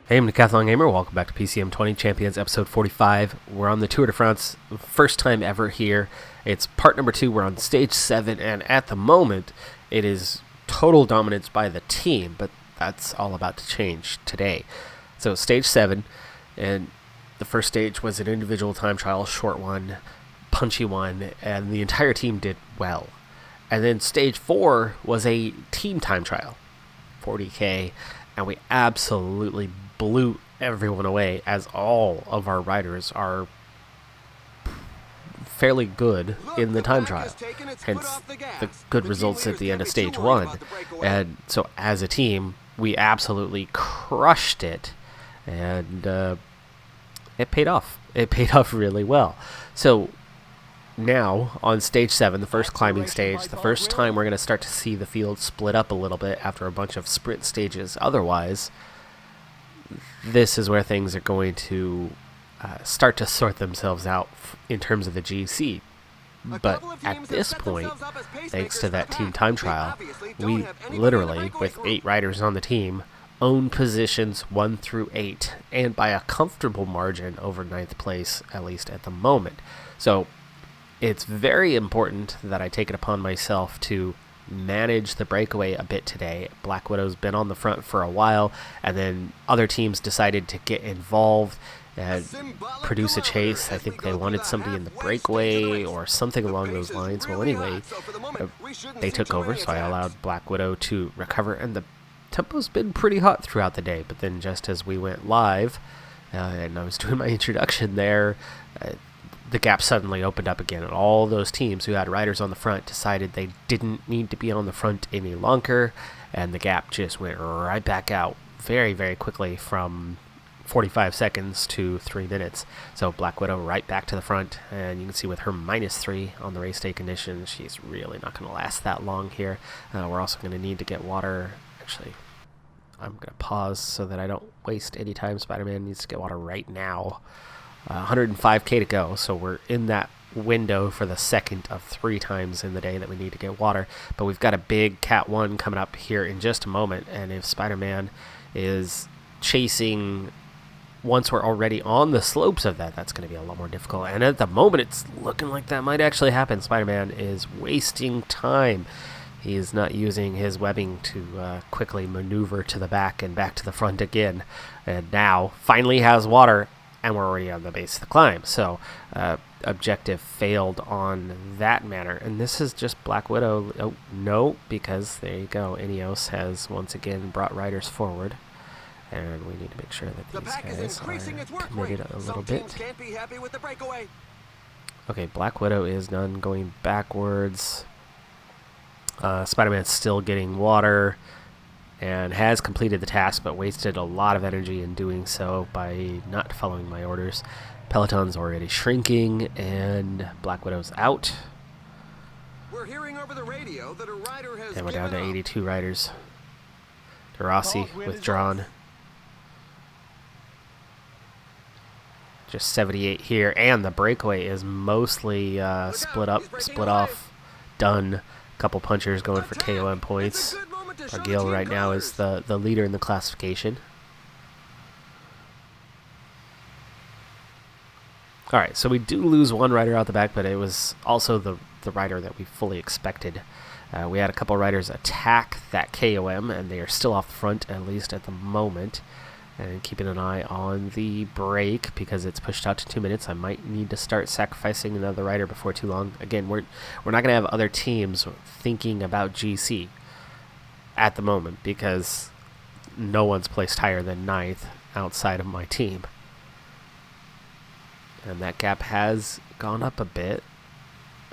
Hey, I'm Decathlon Gamer. Welcome back to PCM20 Champions episode 45. We're on the Tour de France, first time ever here. It's part number 2. We're on stage 7, and at the moment, it is total dominance by the team, but that's all about to change today. So, stage 7, and the first stage was an individual time trial, short one, punchy one, and the entire team did well. And then stage 4 was a team time trial, 40K, and we absolutely blew everyone away, as all of our riders are fairly good in the time trial, hence the good results at the end of stage 1. And so as a team, we absolutely crushed it, and it paid off. It paid off really well. So now on stage 7, the first climbing stage, the first time we're going to start to see the field split up a little bit after a bunch of sprint stages. Otherwise, this is where things are going to start to sort themselves out in terms of the GC. But at this point, thanks to that team time trial, we literally, with 8 riders on the team, own positions 1 through 8, and by a comfortable margin over 9th place, at least at the moment. So it's very important that I take it upon myself to manage the breakaway a bit today. Black Widow's been on the front for a while, and then other teams decided to get involved and produce a chase. I think they wanted somebody in the breakaway or something along those lines. Well, anyway, they took over, so I allowed Black Widow to recover, and the tempo's been pretty hot throughout the day. But then just as we went live, and I was doing my introduction there, the gap suddenly opened up again, and all those teams who had riders on the front decided they didn't need to be on the front any longer, and the gap just went right back out very, very quickly from 45 seconds to 3 minutes. So Black Widow right back to the front, and you can see with her -3 on the race day condition, she's really not going to last that long here. We're also going to need to get water. Actually, I'm going to pause so that I don't waste any time. Spider-Man needs to get water right now. 105k to go, so we're in that window for the second of 3 times in the day that we need to get water. But we've got a big Cat 1 coming up here in just a moment, and if Spider-Man is chasing once we're already on the slopes of that, that's going to be a lot more difficult. And at the moment, it's looking like that might actually happen. Spider-Man is wasting time. He is not using his webbing to quickly maneuver to the back and back to the front again, and now finally has water, and we're already on the base of the climb. So objective failed on that manner. And this is just Black Widow. Oh, no, because there you go. Ineos has once again brought riders forward. And we need to make sure that these guys are committed a little bit. Okay, Black Widow is done going backwards. Spider-Man's still getting water and has completed the task, but wasted a lot of energy in doing so by not following my orders. Peloton's already shrinking, and Black Widow's out. We're hearing over the radio that a rider has and we're down to 82 riders. De Rossi withdrawn. Just 78 here, and the breakaway is mostly split off, done. Couple punchers going for KOM points. Barguil right now is the leader in the classification. Alright, so we do lose one rider out the back, but it was also the rider that we fully expected. We had a couple riders attack that KOM, and they are still off the front, at least at the moment. And keeping an eye on the break, because it's pushed out to 2 minutes. I might need to start sacrificing another rider before too long. Again, we're not going to have other teams thinking about GC at the moment, because no one's placed higher than 9th outside of my team. And that gap has gone up a bit.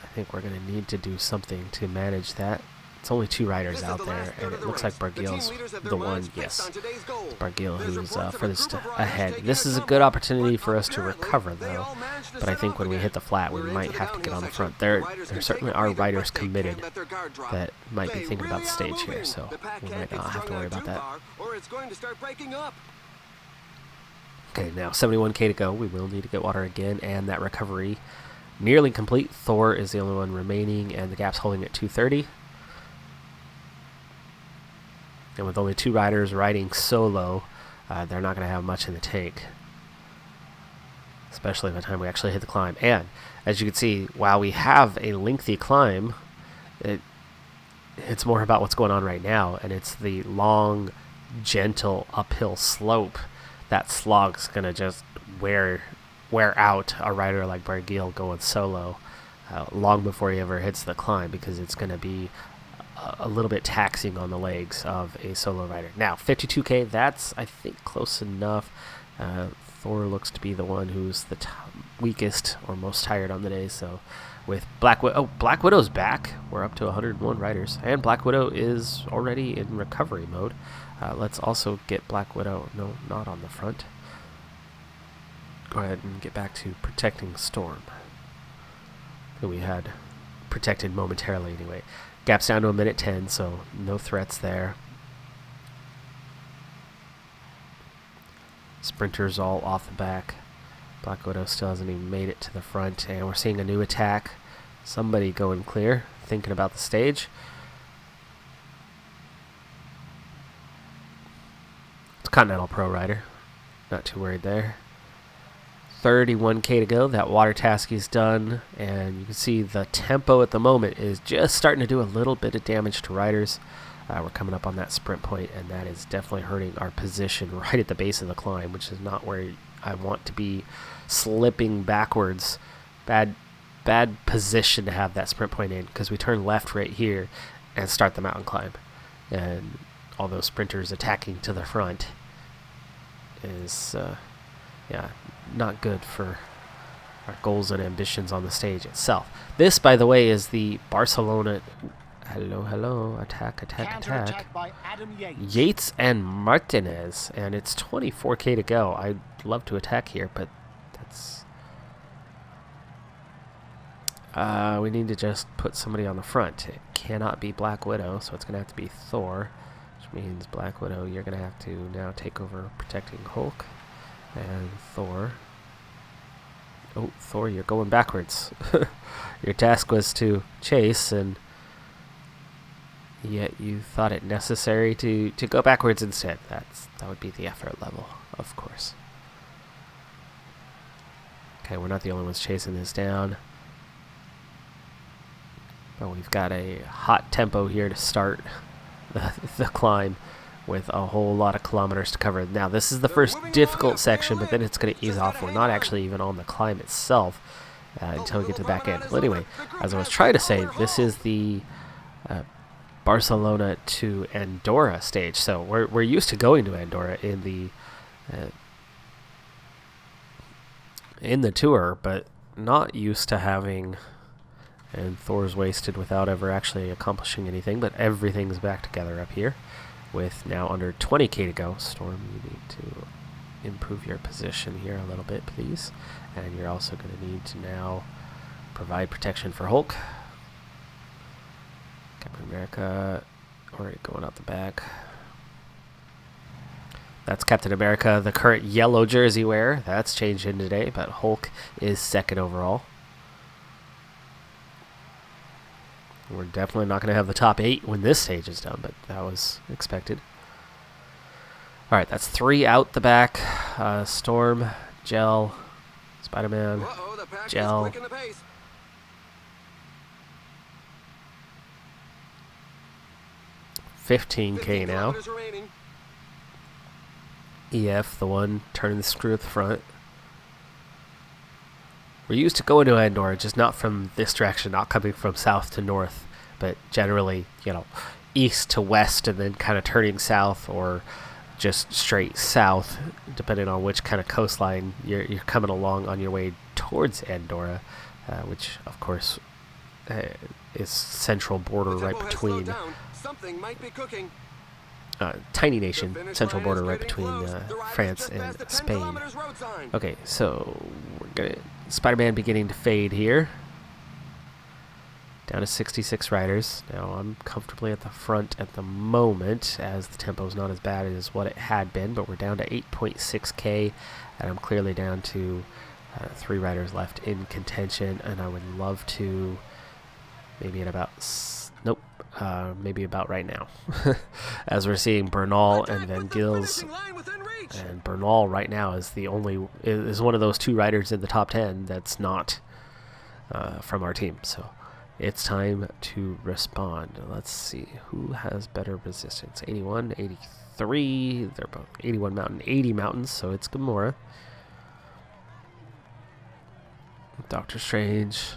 I think we're going to need to do something to manage that. It's only 2 riders out there, and it looks like Barguil's the one. Yes, it's Barguil who's furthest ahead. This is a good opportunity for us to recover, though. But I think when we hit the flat, we might have to get on the front. There certainly are riders committed that might be thinking about the stage here, so we might not have to worry about that. Okay, now 71k to go. We will need to get water again, and that recovery nearly complete. Thor is the only one remaining, and the gap's holding at 230. And with only 2 riders riding solo, they're not going to have much in the tank, especially by the time we actually hit the climb. And as you can see, while we have a lengthy climb, it's more about what's going on right now, and it's the long, gentle uphill slope. That slog's going to just wear out a rider like Barguil going solo long before he ever hits the climb, because it's going to be a little bit taxing on the legs of a solo rider. Now, 52K, that's, I think, close enough. Thor looks to be the one who's the weakest or most tired on the day, so with Black Widow... Oh, Black Widow's back. We're up to 101 riders, and Black Widow is already in recovery mode. Let's also get Black Widow... No, not on the front. Go ahead and get back to protecting Storm, who we had protected momentarily anyway. Gap's down to a minute 10, so no threats there. Sprinters all off the back. Black Widow still hasn't even made it to the front, and we're seeing a new attack. Somebody going clear, thinking about the stage. It's Continental Pro Rider. Not too worried there. 31K to go. That water task is done, and you can see the tempo at the moment is just starting to do a little bit of damage to riders. We're coming up on that sprint point, and that is definitely hurting our position right at the base of the climb, which is not where I want to be. Slipping backwards. Bad position to have that sprint point in, because we turn left right here and start the mountain climb, and all those sprinters attacking to the front is yeah, not good for our goals and ambitions on the stage itself. This, by the way, is the Barcelona... Hello, attack. By Adam Yates. Yates and Martinez, and it's 24K to go. I'd love to attack here, but that's... we need to just put somebody on the front. It cannot be Black Widow, so it's going to have to be Thor, which means Black Widow, you're going to have to now take over protecting Hulk. And Thor. Oh, Thor, you're going backwards. Your task was to chase, and yet you thought it necessary to go backwards instead. That would be the effort level, of course. Okay, we're not the only ones chasing this down. But we've got a hot tempo here to start the climb, with a whole lot of kilometers to cover. Now, this is the first difficult section, but then it's going to ease off. We're not actually even on the climb itself until we get to the back end. Well, anyway, as I was trying to say, this is the Barcelona to Andorra stage. So we're used to going to Andorra in the tour, but not used to having... And Thor's wasted without ever actually accomplishing anything, but everything's back together up here. With now under 20K to go. Storm, you need to improve your position here a little bit, please. And you're also going to need to now provide protection for Hulk. Captain America, already going out the back. That's Captain America, the current yellow jersey wearer. That's changed in today, but Hulk is second overall. We're definitely not going to have the top 8 when this stage is done, but that was expected. Alright, that's 3 out the back. Storm, Gel, Spider-Man, Gel. 15K now. EF, the one turning the screw at the front. We're used to going to Andorra, just not from this direction, not coming from south to north, but generally, you know, east to west and then kind of turning south, or just straight south, depending on which kind of coastline you're coming along on your way towards Andorra, which, of course, is central border right between... tiny nation, central border right between France and Spain. Okay, so we're gonna Spider-Man beginning to fade here. Down to 66 riders. Now I'm comfortably at the front at the moment, as the tempo's not as bad as what it had been, but we're down to 8.6K, and I'm clearly down to 3 riders left in contention, and I would love to maybe at about Nope. Maybe about right now. As we're seeing Bernal and Van Gils. And Bernal right now is one of those 2 riders in the top 10 that's not from our team. So it's time to respond. Let's see who has better resistance. 81, 83. They're both 81 mountain, 80 mountains. So it's Gamora. Doctor Strange.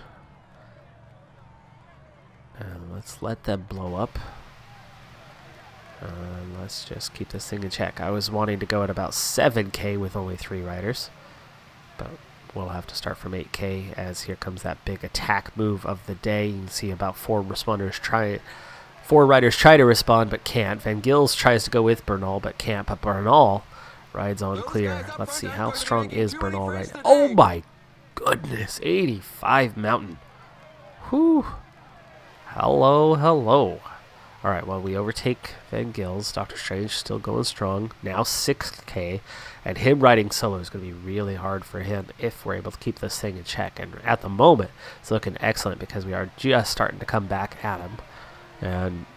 And let's let them blow up. Let's just keep this thing in check. I was wanting to go at about 7k with only 3 riders, but we'll have to start from 8k as here comes that big attack move of the day. You can see about 4 riders try to respond but can't. Van Gils tries to go with Bernal but can't, but Bernal rides on clear. Let's see, how strong is Bernal right now? Oh my goodness, 85 mountain. Whew. Hello, hello. All right, well, we overtake Van Gils. Doctor Strange still going strong. Now 6k. And him riding solo is going to be really hard for him if we're able to keep this thing in check. And at the moment, it's looking excellent because we are just starting to come back at him. And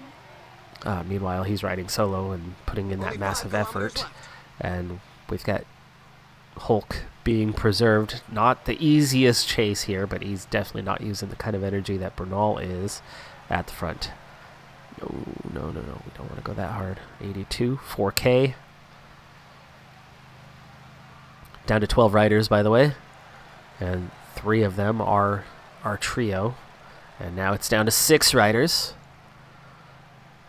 meanwhile, he's riding solo and putting in that massive effort. And we've got Hulk being preserved. Not the easiest chase here, but he's definitely not using the kind of energy that Bernal is at the front. No. We don't want to go that hard. 82, 4k. Down to 12 riders, by the way. And 3 of them are our trio. And now it's down to 6 riders.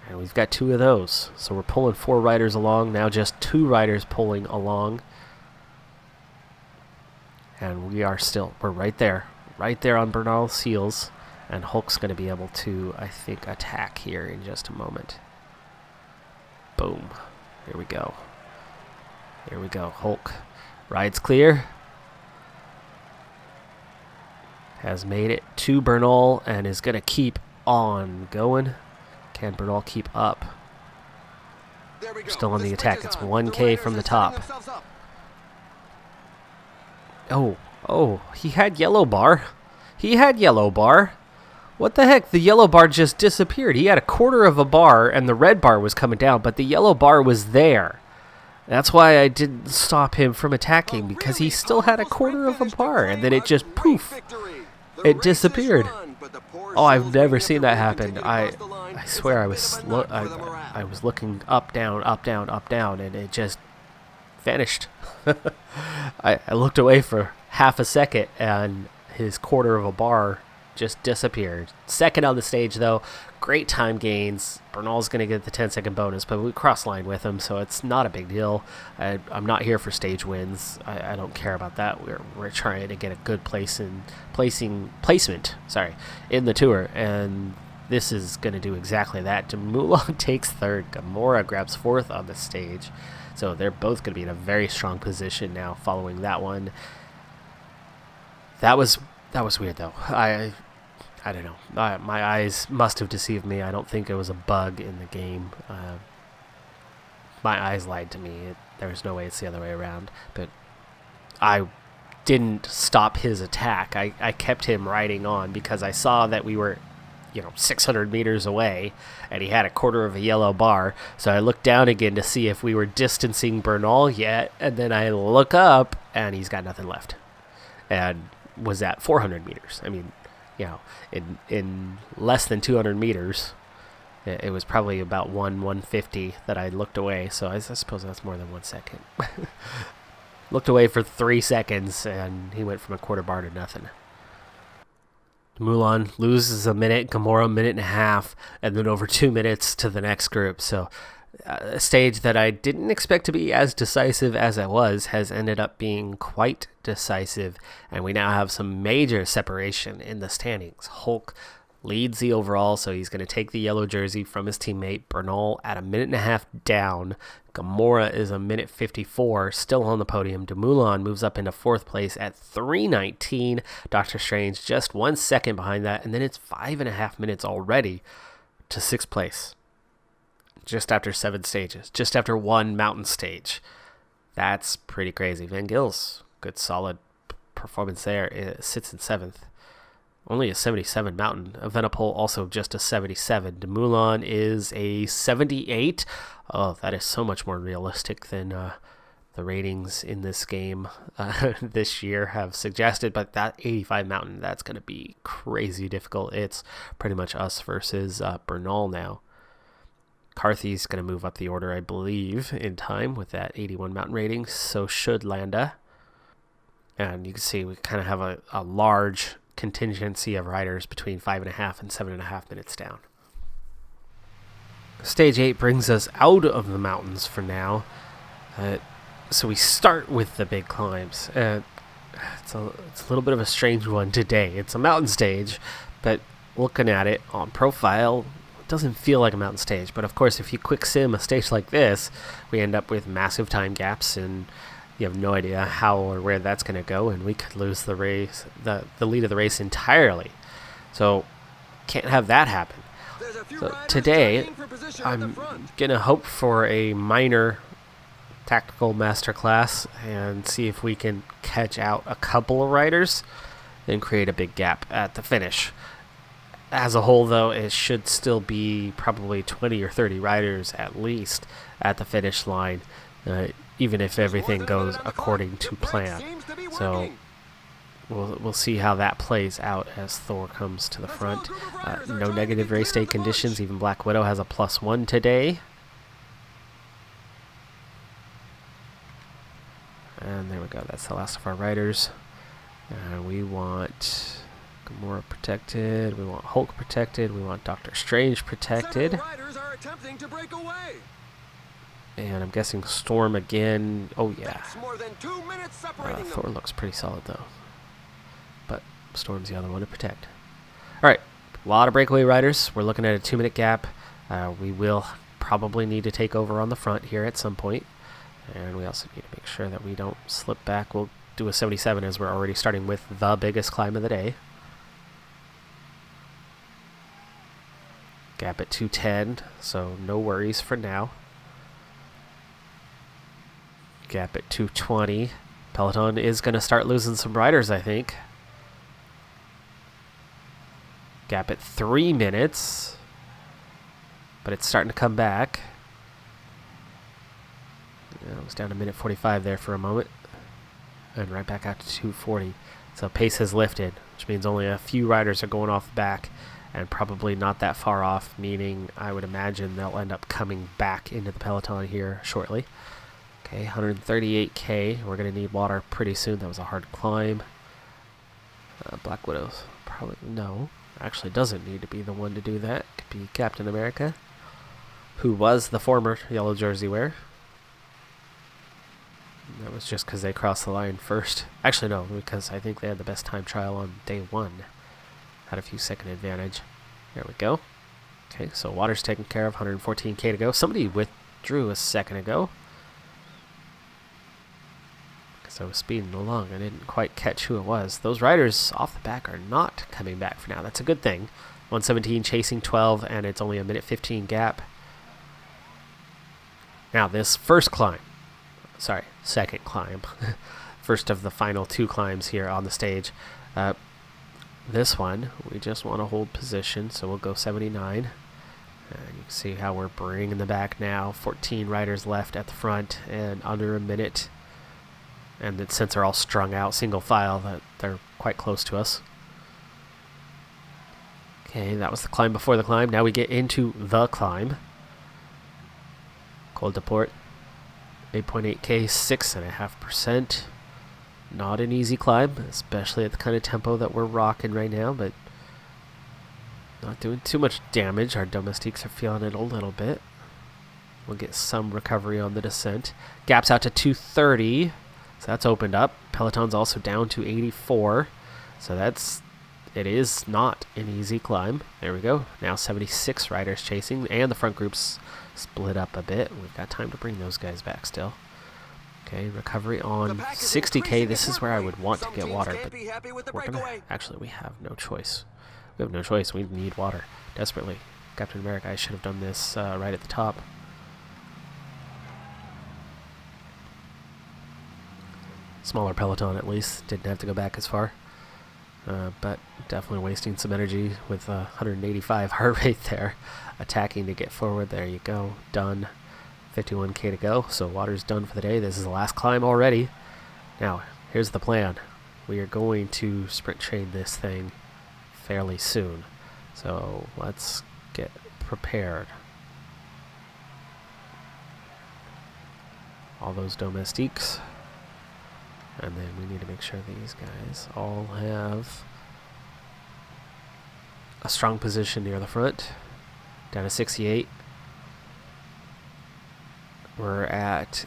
And we've got 2 of those. So we're pulling 4 riders along. Now just 2 riders pulling along. And we're right there. Right there on Bernal's heels. And Hulk's going to be able to, I think, attack here in just a moment. Boom. Here we go. Hulk rides clear. Has made it to Bernal and is going to keep on going. Can Bernal keep up? Still on the attack. It's 1k from the top. Oh, he had yellow bar. What the heck? The yellow bar just disappeared. He had a quarter of a bar and the red bar was coming down, but the yellow bar was there. That's why I didn't stop him from attacking, because he still had a quarter of a bar and then it just poof. It disappeared. Oh, I've never seen that happen. I swear I was looking up, down, and it just vanished. I looked away for half a second and his quarter of a bar just disappeared. Second on the stage, though. Great time gains. Bernal's going to get the 10-second bonus, but we cross-line with him, so it's not a big deal. I'm not here for stage wins. I don't care about that. We're trying to get a good placement in the tour, and this is going to do exactly that. Mulan takes 3rd. Gamora grabs 4th on the stage. So they're both going to be in a very strong position now following that one. That was weird, though. I don't know. My eyes must have deceived me. I don't think it was a bug in the game. My eyes lied to me. There was no way it's the other way around. But I didn't stop his attack. I kept him riding on because I saw that we were 600 meters away, and he had a quarter of a yellow bar. So I looked down again to see if we were distancing Bernal yet, and then I look up, and he's got nothing left. And was at 400 meters. I mean, in less than 200 meters, it was probably about 150 that I looked away. So I suppose that's more than 1 second. Looked away for 3 seconds, and he went from a quarter bar to nothing. Mulan loses a minute, Gamora a minute and a half, and then over 2 minutes to the next group. So a stage that I didn't expect to be as decisive as it was has ended up being quite decisive, and we now have some major separation in the standings. Hulk leads the overall, so he's going to take the yellow jersey from his teammate. Bernal at a minute and a half down. Gamora is a minute 54, still on the podium. Mulan moves up into 4th place at 3:19. Doctor Strange just 1 second behind that, and then it's 5.5 minutes already to 6th place. Just after 7 stages, just after 1 mountain stage. That's pretty crazy. Van Gils, good solid performance there. It sits in 7th. only a 77 Mountain. Evenepoel also just a 77. De Moulin is a 78. Oh, that is so much more realistic than the ratings in this game this year have suggested. But that 85 Mountain, that's going to be crazy difficult. It's pretty much us versus Bernal now. Carthy's going to move up the order, I believe, in time with that 81 Mountain rating. So should Landa. And you can see we kind of have a large contingency of riders between 5.5 and 7.5 minutes down. Stage 8 brings us out of the mountains for now. So we start with the big climbs. It's a little bit of a strange one today. It's a mountain stage, but looking at it on profile, it doesn't feel like a mountain stage. But of course, if you quick sim a stage like this, we end up with massive time gaps, and you have no idea how or where that's going to go, and we could lose the race, the lead of the race entirely. So can't have that happen. So today, I'm going to hope for a minor tactical masterclass and see if we can catch out a couple of riders and create a big gap at the finish. As a whole, though, it should still be probably 20 or 30 riders at least at the finish line, even if everything goes according to plan. So we'll see how that plays out as Thor comes to the front. No negative race day conditions. Even Black Widow has a +1 today. And there we go. That's the last of our riders. We want Gamora protected. We want Hulk protected. We want Doctor Strange protected. Riders are attempting to break away. And I'm guessing Storm again. Oh, yeah. That's more than 2 minutes separating them. Thor looks pretty solid, though. But Storm's the other one to protect. All right. A lot of breakaway riders. We're looking at a 2-minute gap. We will probably need to take over on the front here at some point. And we also need to make sure that we don't slip back. We'll do a 77 as we're already starting with the biggest climb of the day. Gap at 210, so no worries for now. Gap at 220. Peloton is going to start losing some riders, I think. Gap at 3 minutes. But it's starting to come back. It was down to minute 45 there for a moment. And right back out to 240. So pace has lifted, which means only a few riders are going off the back. And probably not that far off, meaning I would imagine they'll end up coming back into the peloton here shortly. Okay, 138K. We're going to need water pretty soon. That was a hard climb. Black Widow's probably, no, actually doesn't need to be the one to do that. Could be Captain America, who was the former yellow jersey wearer. That was just because they crossed the line first. Actually, no, because I think they had the best time trial on day 1. Had a few second advantage. There we go. Okay, so water's taken care of. 114K to go. Somebody withdrew a second ago. Because I was speeding along. I didn't quite catch who it was. Those riders off the back are not coming back for now. That's a good thing. 117 chasing 12, and it's only a minute 15 gap. Now this first climb. Sorry, second climb. First of the final 2 climbs here on the stage. This one, we just want to hold position, so we'll go 79. And you can see how we're bringing the back now. 14 riders left at the front and under a minute. And that since they're all strung out, single file, that they're quite close to us. Okay, that was the climb before the climb. Now we get into the climb. Col de Port, 8.8K, 6.5%. Not an easy climb, especially at the kind of tempo that we're rocking right now, but not doing too much damage. Our domestiques are feeling it a little bit. We'll get some recovery on the descent. Gaps out to 230, so that's opened up. Peloton's also down to 84, so it is not an easy climb. There we go. Now 76 riders chasing, and the front group's split up a bit. We've got time to bring those guys back still. Okay, recovery on 60K. This is where I would want to get water, but we're gonna, actually, we have no choice. We have no choice. We need water desperately. Captain America, I should have done this right at the top. Smaller peloton, at least. Didn't have to go back as far. But definitely wasting some energy with 185 heart rate there. Attacking to get forward. There you go. Done. 51k to go. So water's done for the day. This is the last climb already. Now, here's the plan. We are going to sprint train this thing fairly soon. So let's get prepared. All those domestiques. And then we need to make sure these guys all have a strong position near the front. Down to 68. We're at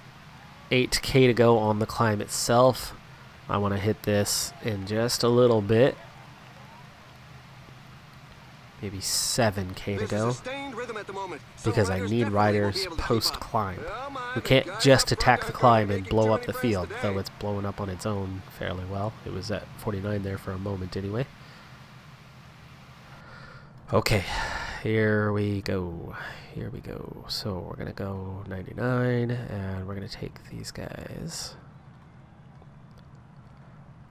8k to go on the climb itself. I want to hit this in just a little bit. Maybe 7k to go. Because I need riders post-climb. We can't just attack the climb and blow up the field, though it's blowing up on its own fairly well. It was at 49 there for a moment anyway. Okay, here we go. Here we go. So we're going to go 99, and we're going to take these guys.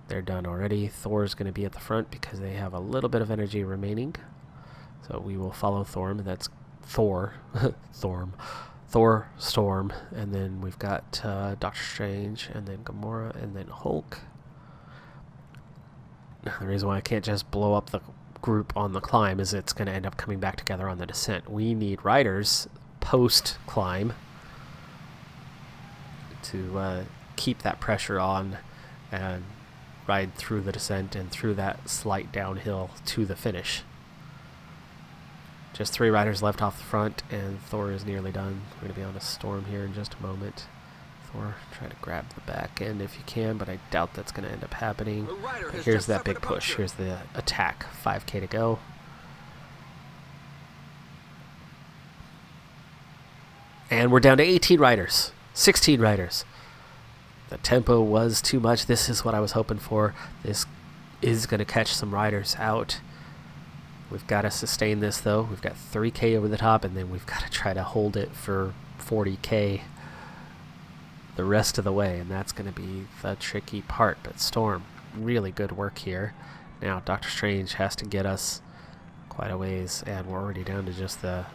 They're done already. Thor's going to be at the front because they have a little bit of energy remaining. So we will follow Thorm. That's Thor. Thor, Storm. And then we've got Doctor Strange, and then Gamora, and then Hulk. The reason why I can't just blow up the group on the climb is it's going to end up coming back together on the descent. We need riders post-climb to keep that pressure on and ride through the descent and through that slight downhill to the finish. Just 3 riders left off the front, and Thor is nearly done. We're going to be on a storm here in just a moment. Thor, try to grab the back end if you can, but I doubt that's going to end up happening. But here's that big push. Here's the attack. 5k to go. And we're down to 18 riders. 16 riders. The tempo was too much. This is what I was hoping for. This is going to catch some riders out. We've got to sustain this, though. We've got 3k over the top, and then we've got to try to hold it for 40k the rest of the way, and that's going to be the tricky part. But Storm, really good work here. Now Doctor Strange has to get us quite a ways, and we're already down to just the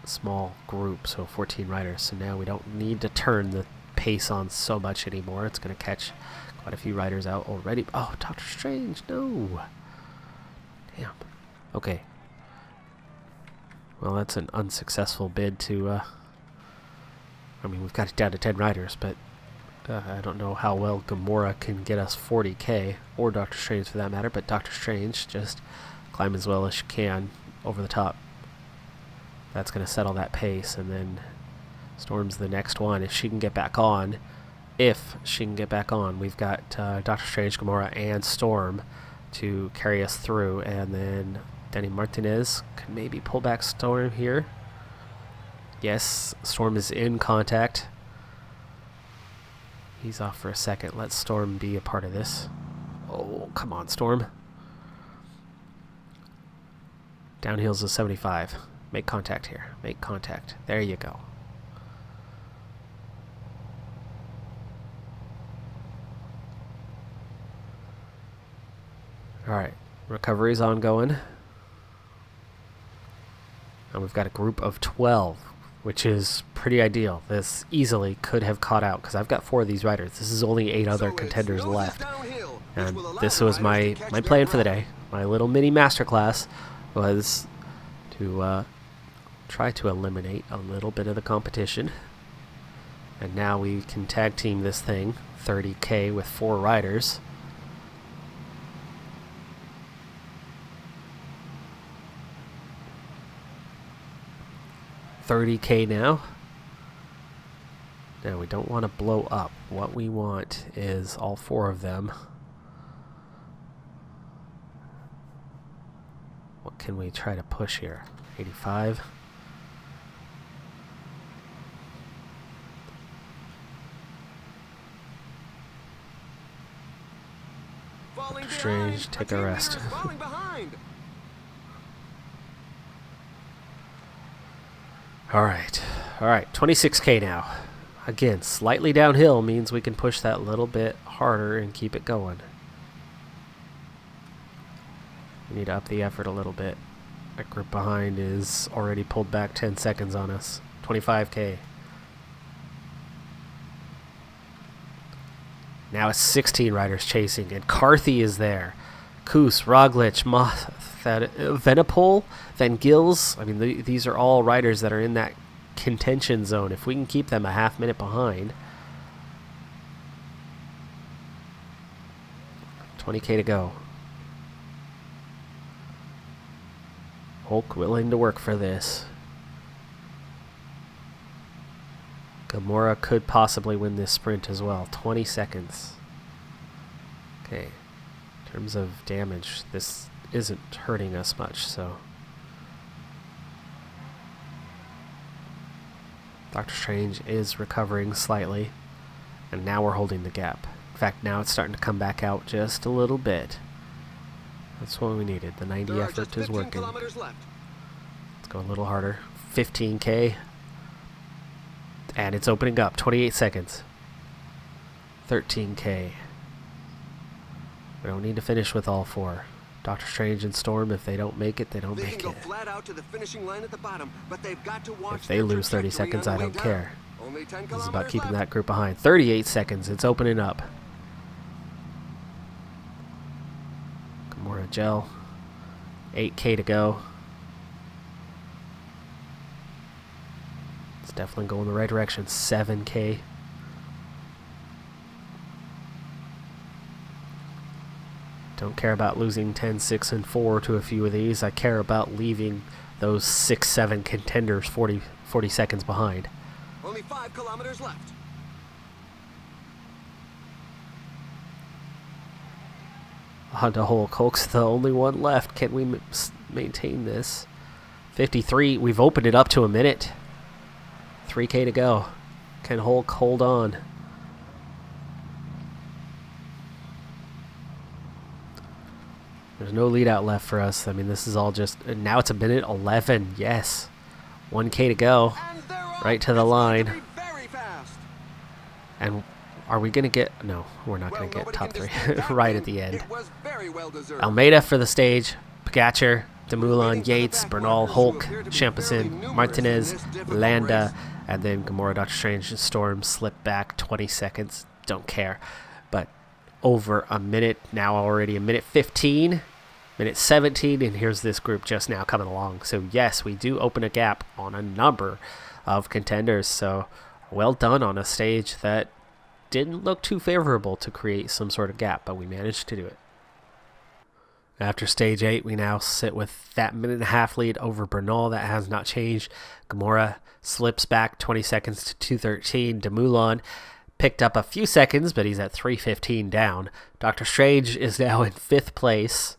small group, so 14 riders. So now we don't need to turn the pace on so much anymore. It's going to catch quite a few riders out already. Oh, Doctor Strange, no. Damn. Okay. Well, that's an unsuccessful bid to, I mean, we've got it down to 10 riders, but I don't know how well Gamora can get us 40k, or Doctor Strange for that matter, but Doctor Strange, just climb as well as she can over the top. That's going to settle that pace, and then Storm's the next one. If she can get back on, we've got Doctor Strange, Gamora, and Storm to carry us through, and then Denny Martinez can maybe pull back Storm here. Yes, Storm is in contact. He's off for a second. Let Storm be a part of this. Oh, come on, Storm. Downhill's a 75. Make contact here. Make contact. There you go. Alright, recovery's ongoing. And we've got a group of 12, which is pretty ideal. This easily could have caught out, because I've got 4 of these riders. This is only 8 other contenders left. And this was my plan for the day. My little mini masterclass was to try to eliminate a little bit of the competition. And now we can tag team this thing, 30k with 4 riders. $30k now. Now we don't want to blow up. What we want is all 4 of them. What can we try to push here? 85. Strange, take a rest. Alright, 26k now. Again, slightly downhill means we can push that little bit harder and keep it going. We need to up the effort a little bit. That group behind is already pulled back 10 seconds on us. 25K. Now it's 16 riders chasing, and Carthy is there. Koos, Roglic, Venipol, Van Gils. I mean, these are all riders that are in that contention zone. If we can keep them a half minute behind. 20K to go. Hulk willing to work for this. Gamora could possibly win this sprint as well. 20 seconds. Okay. In terms of damage, this isn't hurting us much, so. Doctor Strange is recovering slightly. And now we're holding the gap. In fact, now it's starting to come back out just a little bit. That's what we needed. The 90 effort is working. Let's go a little harder. 15K. And it's opening up. 28 seconds. 13K. We don't need to finish with all four. Doctor Strange and Storm, if they don't make it, they don't make it. Flat out to the finishing line at the bottom, but they've got to watch if they lose 30 seconds, I don't care. Only 10 This is about kilometers keeping left. that group behind. 38 seconds. It's opening up. Gamora gel. 8K to go. It's definitely going the right direction. 7K. Don't care about losing 10, 6, and 4 to a few of these. I care about leaving those 6, 7 contenders 40 seconds behind. Only 5 kilometers left. Honda Hulk. Hulk's the only one left. Can we maintain this? 53. We've opened it up to a minute. 3K to go. Can Hulk hold on? There's no lead out left for us. I mean, this is all just... Now it's a minute 11. Yes. 1K to go. Right to the line. And are we going to get... No, we're not going to get top 3 right at the end. Almeida for the stage. Pogacar, Dumoulin, Yates, Bernal, Hulk, Champeson, Martinez, Landa, and then Gamora, Doctor Strange, and Storm slip back 20 seconds. Don't care. But over a minute, now already a minute 15, minute 17, and here's this group just now coming along. So yes, we do open a gap on a number of contenders. So well done on a stage that didn't look too favorable to create some sort of gap, but we managed to do it. After stage 8, we now sit with that minute and a half lead over Bernal. That has not changed. Gamora slips back 20 seconds to 2:13. Dumoulin picked up a few seconds, but he's at 3:15 down. Doctor Strange is now in 5th place,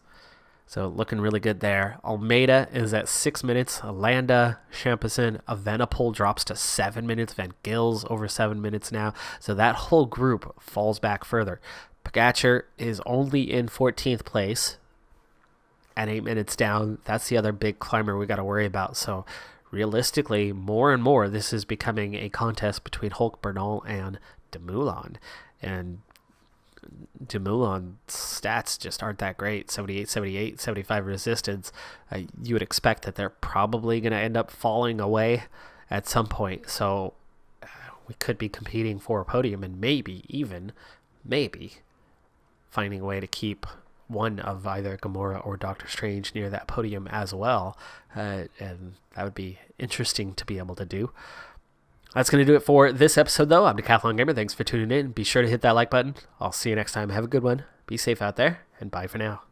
so looking really good there. Almeida is at 6 minutes. Landa, Champeson, Evenepoel drops to 7 minutes. Van Gils over 7 minutes now. So that whole group falls back further. Pogacar is only in 14th place at 8 minutes down. That's the other big climber we got to worry about. So realistically, more and more, this is becoming a contest between Hulk, Bernal, and Dumoulin. And Dumoulin's stats just aren't that great. 78, 78, 75 resistance. You would expect that they're probably going to end up falling away at some point. So we could be competing for a podium and maybe finding a way to keep one of either Gamora or Doctor Strange near that podium as well. And that would be interesting to be able to do. That's going to do it for this episode, though. I'm Decathlon Gamer. Thanks for tuning in. Be sure to hit that like button. I'll see you next time. Have a good one. Be safe out there, and bye for now.